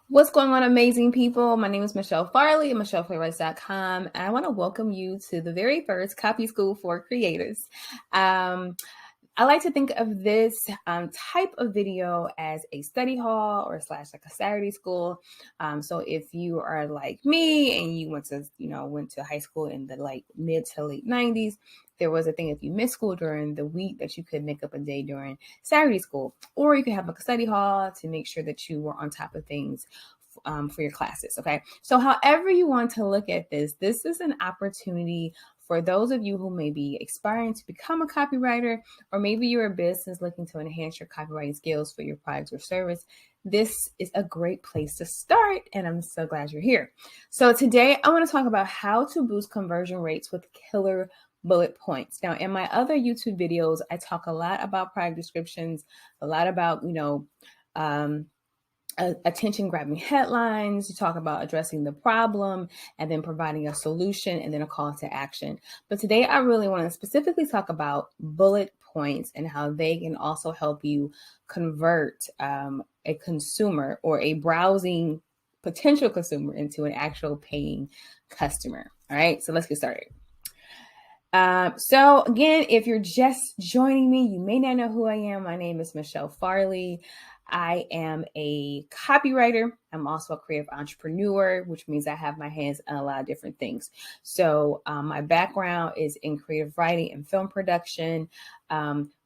What's going on, amazing people? My name is Michelle Farley at MichelleFarley.com, and I want to welcome you to the very first Copy School for Creators. I like to think of this type of video as a study hall or slash like a Saturday school. So if you are like me and you went to high school in the like mid to late 90s, there was a thing if you missed school during the week that you could make up a day during Saturday school, or you could have like a study hall to make sure that you were on top of things for your classes. Okay. So however you want to look at this is an opportunity for those of you who may be aspiring to become a copywriter, or maybe you're a business looking to enhance your copywriting skills for your product or service. This is a great place to start, and I'm so glad you're here. So today I want to talk about how to boost conversion rates with killer bullet points. Now, in my other YouTube videos, I talk a lot about product descriptions, a lot about, attention grabbing headlines. You talk about addressing the problem and then providing a solution and then a call to action. But today I really want to specifically talk about bullet points and how they can also help you convert a consumer or a browsing potential consumer into an actual paying customer. All right, so let's get started. So again, if you're just joining me, you may not know who I am. My name is Michelle Farley. I am a copywriter. I'm also a creative entrepreneur, which means I have my hands on a lot of different things. So my background is in creative writing and film production.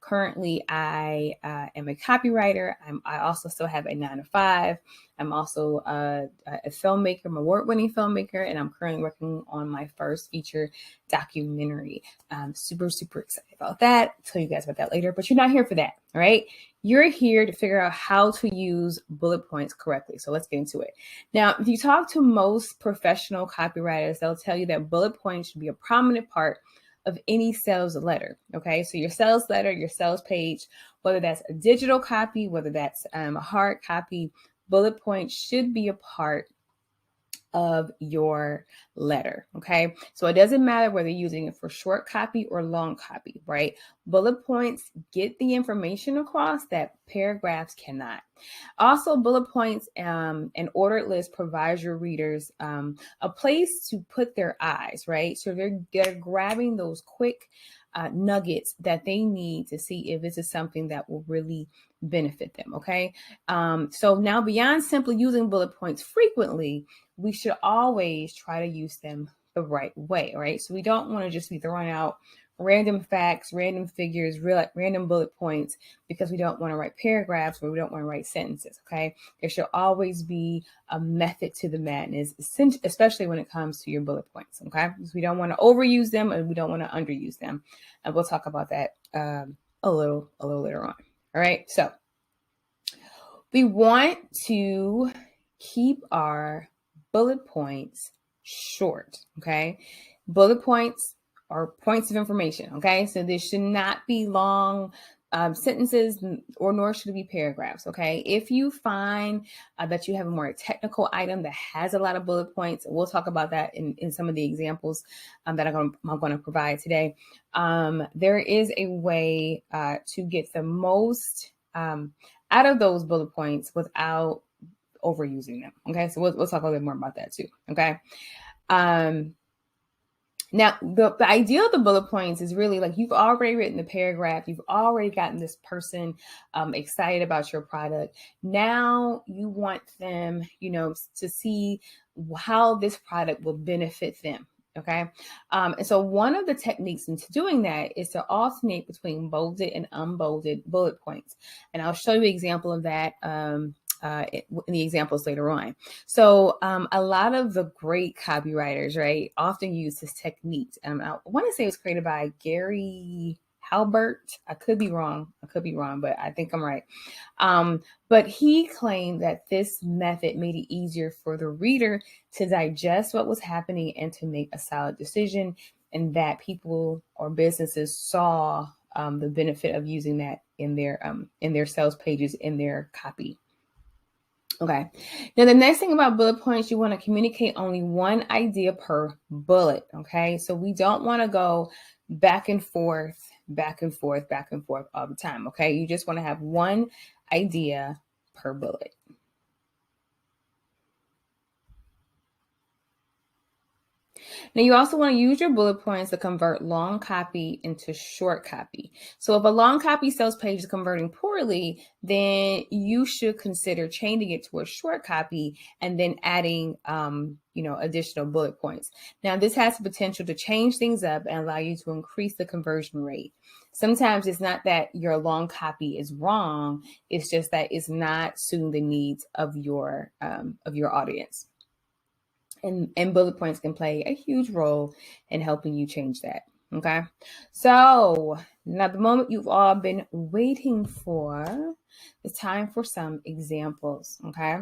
Currently, I am a copywriter. I also still have a 9-to-5. I'm also a filmmaker, I'm an award-winning filmmaker, and I'm currently working on my first feature documentary. I'm super, super excited about that. I'll tell you guys about that later, but you're not here for that, all right? You're here to figure out how to use bullet points correctly. So let's get into it. Now, if you talk to most professional copywriters, they'll tell you that bullet points should be a prominent part of any sales letter. Okay, so your sales letter, your sales page, whether that's a digital copy, whether that's a hard copy, bullet points should be a part of your letter. Okay, so it doesn't matter whether you're using it for short copy or long copy, right? Bullet points get the information across that paragraphs cannot. Also, bullet points and ordered list provides your readers a place to put their eyes, right? So they're grabbing those quick nuggets that they need to see if this is something that will really benefit them. Okay. So now beyond simply using bullet points frequently, we should always try to use them the right way, right? So we don't want to just be throwing out random facts, random figures, random bullet points because we don't want to write paragraphs or we don't want to write sentences, okay? There should always be a method to the madness, especially when it comes to your bullet points, okay? Because we don't want to overuse them and we don't want to underuse them. And we'll talk about that a little later on, all right? So we want to keep our bullet points short, okay? Bullet points are points of information, okay? So this should not be long sentences or nor should it be paragraphs, okay? If you find that you have a more technical item that has a lot of bullet points, and we'll talk about that in some of the examples that I'm going to provide today, there is a way to get the most out of those bullet points without overusing them. Okay, so we'll talk a little bit more about that too. Okay. Now, the idea of the bullet points is really like you've already written the paragraph. You've already gotten this person excited about your product. Now you want them, to see how this product will benefit them. Okay. And so one of the techniques into doing that is to alternate between bolded and unbolded bullet points. And I'll show you an example of that in the examples later on. So a lot of the great copywriters, right, often use this technique. I want to say it was created by Gary Halbert. I could be wrong, but I think I'm right. But he claimed that this method made it easier for the reader to digest what was happening and to make a solid decision, and that people or businesses saw the benefit of using that in their sales pages, in their copy. Okay. Now, the next thing about bullet points, you want to communicate only one idea per bullet. Okay. So we don't want to go back and forth all the time. Okay. You just want to have one idea per bullet. Now, you also want to use your bullet points to convert long copy into short copy. So if a long copy sales page is converting poorly, then you should consider changing it to a short copy and then adding, additional bullet points. Now, this has the potential to change things up and allow you to increase the conversion rate. Sometimes it's not that your long copy is wrong. It's just that it's not suiting the needs of your audience. And bullet points can play a huge role in helping you change that. Okay. So now the moment you've all been waiting for, it's time for some examples. Okay.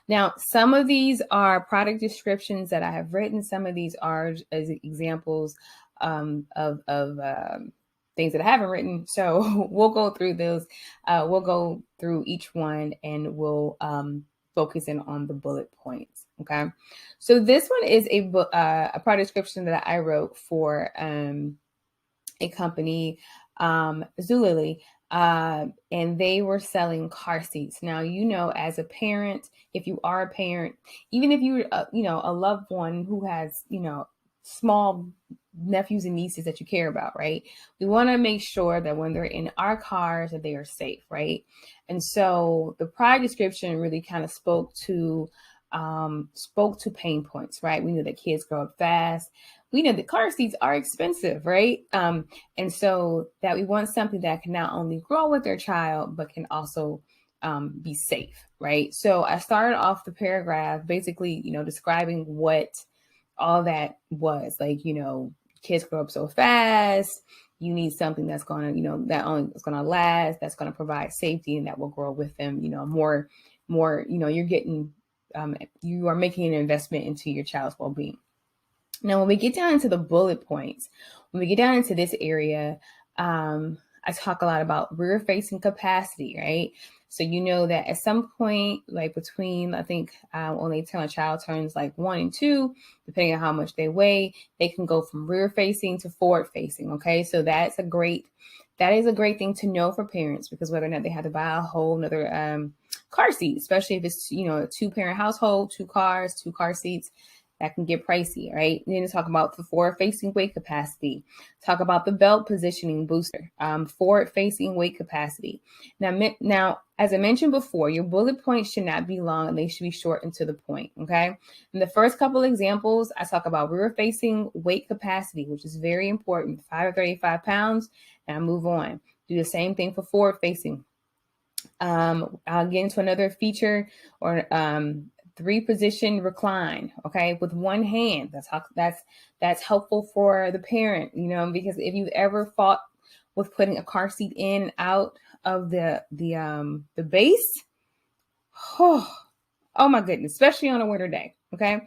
Now, some of these are product descriptions that I have written. Some of these are as examples of things that I haven't written. So we'll go through those. We'll go through each one and we'll focus in on the bullet points. Okay. So this one is a product description that I wrote for a company, Zulily, and they were selling car seats. Now, as a parent, if you are a parent, even if you're, a loved one who has, small nephews and nieces that you care about, right? We want to make sure that when they're in our cars that they are safe, right? And so the product description really kind of spoke to pain points, right? We know that kids grow up fast. We know that car seats are expensive, right? And so that we want something that can not only grow with their child, but can also be safe, right? So I started off the paragraph basically, describing what all that was like, kids grow up so fast. You need something that's going to, that only is going to last, that's going to provide safety and that will grow with them, more, you're getting, you are making an investment into your child's well-being. Now, when we get down into the bullet points, when we get down into this area, I talk a lot about rear-facing capacity, right? So that at some point, like between, I think when a child turns like 1 and 2, depending on how much they weigh, they can go from rear-facing to forward-facing, okay? So that is a great thing to know for parents, because whether or not they have to buy a whole another car seat, especially if it's, a 2-parent household, 2 cars, 2 car seats, that can get pricey, right? You need to talk about the forward-facing weight capacity. Talk about the belt positioning booster, forward-facing weight capacity. Now, as I mentioned before, your bullet points should not be long and they should be short and to the point, okay? In the first couple examples, I talk about rear-facing weight capacity, which is very important, 5 to 35 pounds, and I move on. Do the same thing for forward-facing. I'll get into another feature or 3-position recline, okay, with one hand. That's helpful for the parent, because if you've ever fought with putting a car seat in and out of the base, oh my goodness, especially on a winter day. Okay.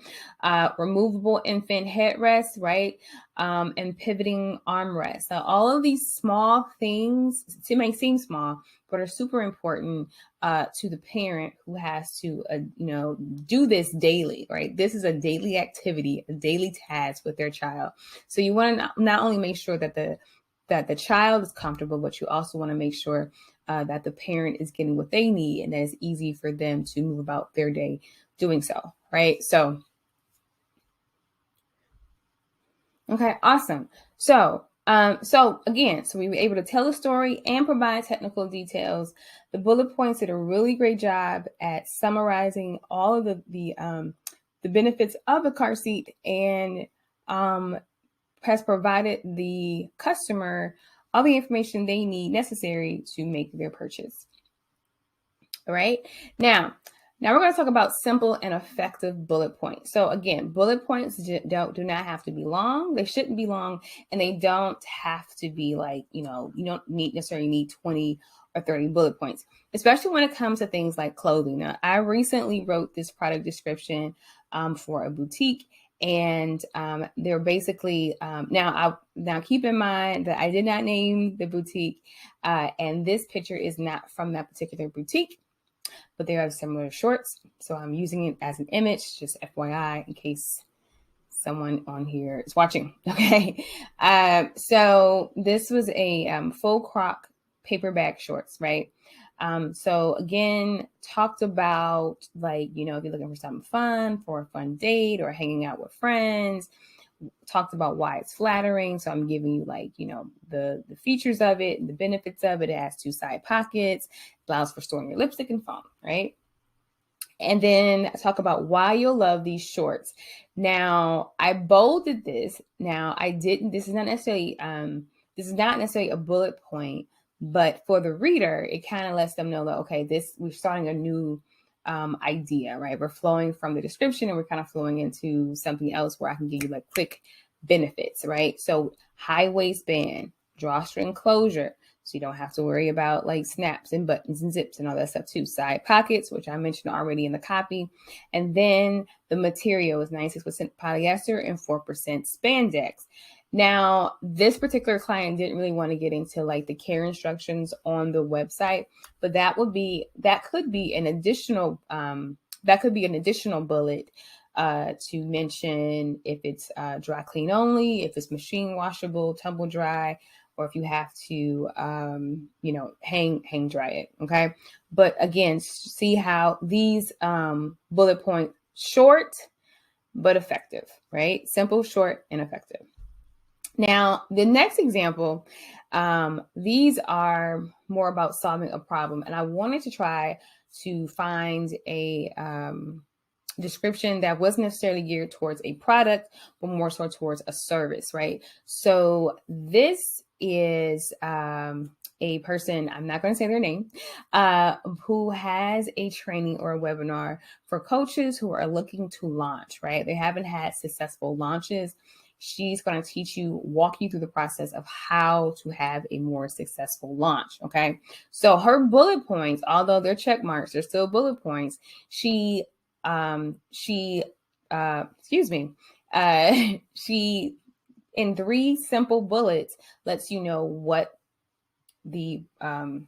Removable infant headrest, right? And pivoting armrest. So all of these small things, it may seem small, but are super important to the parent who has to, do this daily, right? This is a daily activity, a daily task with their child. So you want to not only make sure that the child is comfortable, but you also want to make sure that the parent is getting what they need and that it's easy for them to move about their day doing so, right? So, okay, awesome. So we were able to tell a story and provide technical details. The bullet points did a really great job at summarizing all of the benefits of a car seat and has provided the customer all the information they need necessary to make their purchase. All right. Now we're going to talk about simple and effective bullet points. So again, bullet points do not have to be long. They shouldn't be long, and they don't have to be like, you don't necessarily need 20 or 30 bullet points, especially when it comes to things like clothing. Now, I recently wrote this product description for a boutique, and they're basically now keep in mind that I did not name the boutique, and this picture is not from that particular boutique, but they have similar shorts. So I'm using it as an image, just FYI, in case someone on here is watching. Okay. So this was a full croc paperback shorts, right? So again, talked about like, if you're looking for something fun for a fun date or hanging out with friends, talked about why it's flattering. So I'm giving you like, the features of it and the benefits of it. It has 2 side pockets, allows for storing your lipstick and phone, right? And then I talk about why you'll love these shorts. Now, I bolded this. Now, I didn't, this is not necessarily a bullet point, but for the reader, it kind of lets them know that, okay, we're starting a new idea, right? We're flowing from the description and we're kind of flowing into something else where I can give you like quick benefits, right? So high waistband, drawstring closure, so you don't have to worry about like snaps and buttons and zips and all that stuff too. Side pockets, which I mentioned already in the copy. And then the material is 96% polyester and 4% spandex. Now, this particular client didn't really want to get into like the care instructions on the website, but that could be an additional bullet to mention if it's dry clean only, if it's machine washable, tumble dry, or if you have to, hang dry it. Okay. But again, see how these bullet points, short, but effective, right? Simple, short, and effective. Now, the next example, these are more about solving a problem. And I wanted to try to find a description that wasn't necessarily geared towards a product, but more so towards a service, right? So this is a person, I'm not going to say their name, who has a training or a webinar for coaches who are looking to launch, right? They haven't had successful launches. She's going to walk you through the process of how to have a more successful launch. Okay. So her bullet points, although they're check marks, they're still bullet points. She in 3 simple bullets lets you know what the, I don't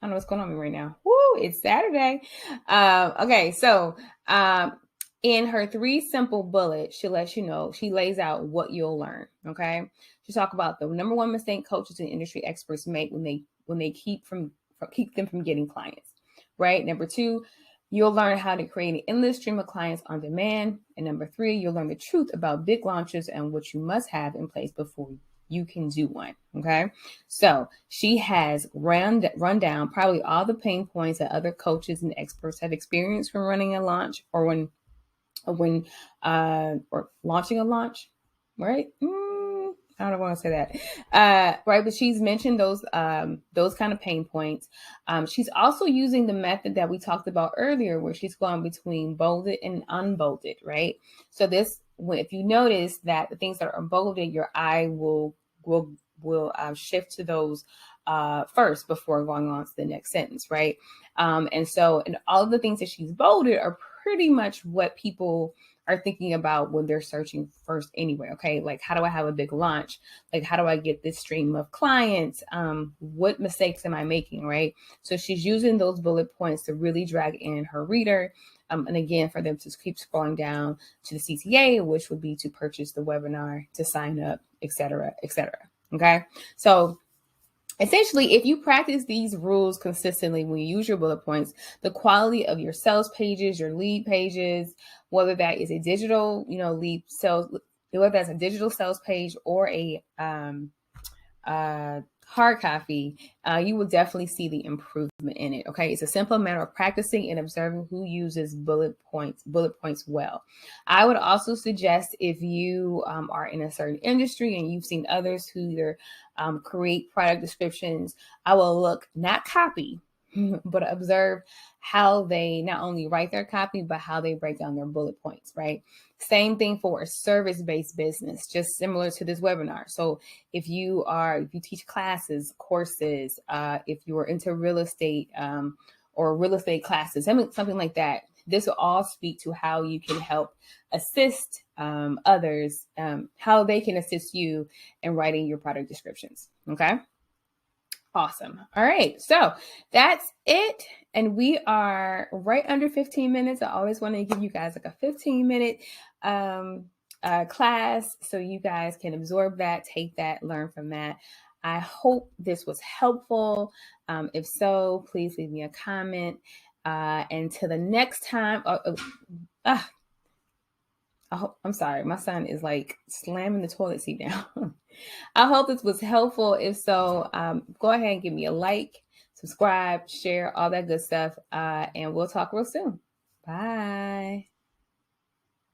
know what's going on with me right now. Woo, it's Saturday. Okay. So, in her 3 simple bullets, she lets you know, she lays out what you'll learn. Okay. She talk about the number 1 mistake coaches and industry experts make when they keep them from getting clients, right? Number 2, you'll learn how to create an endless stream of clients on demand. And number 3, you'll learn the truth about big launches and what you must have in place before you can do one. Okay. So she has run down probably all the pain points that other coaches and experts have experienced when running a launch or when launching a launch, right? I don't want to say that. Right. But she's mentioned those kind of pain points. She's also using the method that we talked about earlier, where she's going between bolded and unbolded, right? So if you notice that the things that are bolded, your eye will shift to those first before going on to the next sentence, right? And all of the things that she's bolded are pretty much what people are thinking about when they're searching first anyway. Okay. Like, how do I have a big launch? Like, how do I get this stream of clients? What mistakes am I making? Right. So she's using those bullet points to really drag in her reader. And again, for them to keep scrolling down to the CTA, which would be to purchase the webinar, to sign up, et cetera, et cetera. Okay. So essentially, if you practice these rules consistently when you use your bullet points, the quality of your sales pages, your lead pages, whether that is a digital, lead sales, whether that's a digital sales page or a hard copy, you will definitely see the improvement in it. Okay. It's a simple matter of practicing and observing who uses bullet points well. I would also suggest, if you are in a certain industry and you've seen others who either create product descriptions, I will look, not copy, but observe how they not only write their copy, but how they break down their bullet points, right? Same thing for a service-based business, just similar to this webinar. So if you teach classes, courses, if you're into real estate or real estate classes, something like that, this will all speak to how you can help assist others, how they can assist you in writing your product descriptions. Okay. Awesome. All right. So that's it. And we are right under 15 minutes. I always want to give you guys like a 15-minute class so you guys can absorb that, take that, learn from that. I hope this was helpful. If so, please leave me a comment. Until the next time. I'm sorry, my son is like slamming the toilet seat down. I hope this was helpful. If so, go ahead and give me a like, subscribe, share, all that good stuff. And we'll talk real soon. Bye.